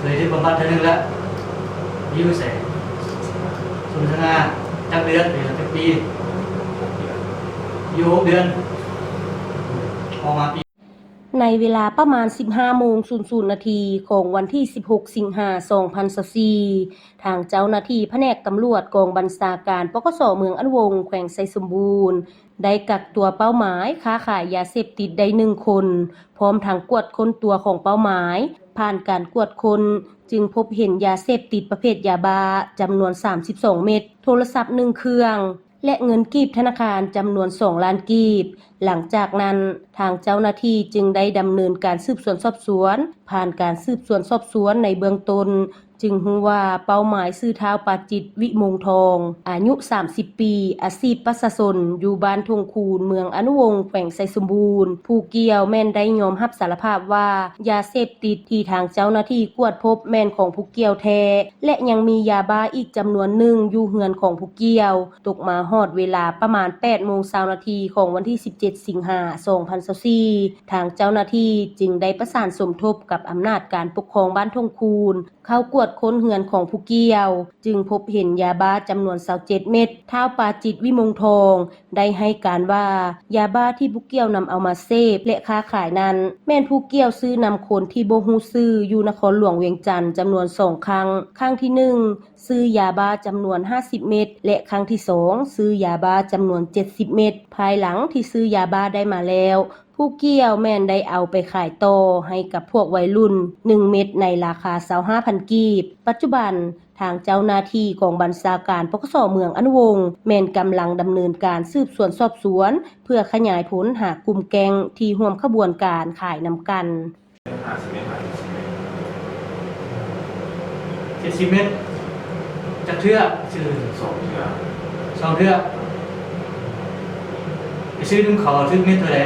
เคยที่บำบัดเท่านึงแล้วยิ้วใส่สมทนาจักเดือนเป็นจักปีอยู่6 เดือนออกมาปีในเวลาประมาณ 15:00 น. ของวันที่ 16 สิงหาคม 2024ทางเจ้าหน้าที่แผนกตำรวจกองบัญชาการปกส.เมืองอนุวงศ์แขวงไชยสมบูรณ์ได้กักตัวเป้าหมายค้าขายยาเสพติดได้1 คนพร้อมทั้งกวดค้นตัวของเป้าหมายผ่านการกวดค้นจึงพบเห็นยาเสพติดประเภทยาบ้าจำนวน32 เม็ดโทรศัพท์1 เครื่องและเงินกีบธนาคารจำนวน2 ล้านกีบหลังจากนั้นทางเจ้าหน้าที่จึงได้ดำเนินการสืบสวนสอบสวนผ่านการสืบสวนสอบสวนในเบื้องต้นจึงรู้ว่าเป้าหมายชื่อท้าวปาจิตวิมงทองอายุ30 ปีอาชีพประชาชนอยู่บ้านทงคูนเมืองอนุวงศ์แขวงไชยสมบูรณ์ผู้เกี่ยวแม่นได้ยอมรับสารภาพว่ายาเสพติดที่ทางเจ้าหน้าที่กวดพบแม่นของผู้เกี่ยวแท้และยังมียาบ้าอีกจำนวนหนึ่งอยู่เฮือนของผู้เกี่ยวตกมาฮอดเวลาประมาณ 8:20 น. ของวันที่ 17 สิงหาคม 2024ทางเจ้าหน้าที่จึงได้ประสานสมทบกับอำนาจการปกครองบ้านทงคูนเข้ากวดค้นเฮือนของผู้เกี่ยวจึงพบเห็นยาบ้าจำนวน27 เม็ดท้าวปาจิตวิมงทองได้ให้การว่ายาบ้าที่ผู้เกี่ยวนำเอามาเสพและค้าขายนั้นแม่นผู้เกี่ยวซื้อนำคนที่บ่ฮู้ชื่ออยู่นครหลวงเวียงจันทน์จำนวน2 ครั้งครั้งที่1ซื้อยาบ้าจำนวน50 เม็ดและครั้งที่2ซื้อยาบ้าจำนวน70 เม็ดภายหลังที่ซื้อยาบ้าได้มาแล้วผู้เกี่ยวแม่นได้เอาไปขายต่อให้กับพวกวัยรุ่น1 เม็ดในราคา 25,000 กีบปัจจุบันทางเจ้าหน้าที่กองบัญชาการปกส.เมืองอนุวงศ์แม่นกำลังดำเนินการสืบสวนสอบสวนเพื่อขยายผลหากลุ่มแก๊งที่ร่วมขบวนการขายนำกัน70 เมตรจักเทื่อชื่อ2 เทื่อไปซื้อนึงเขาซื้อเม็ดเท่าไหร่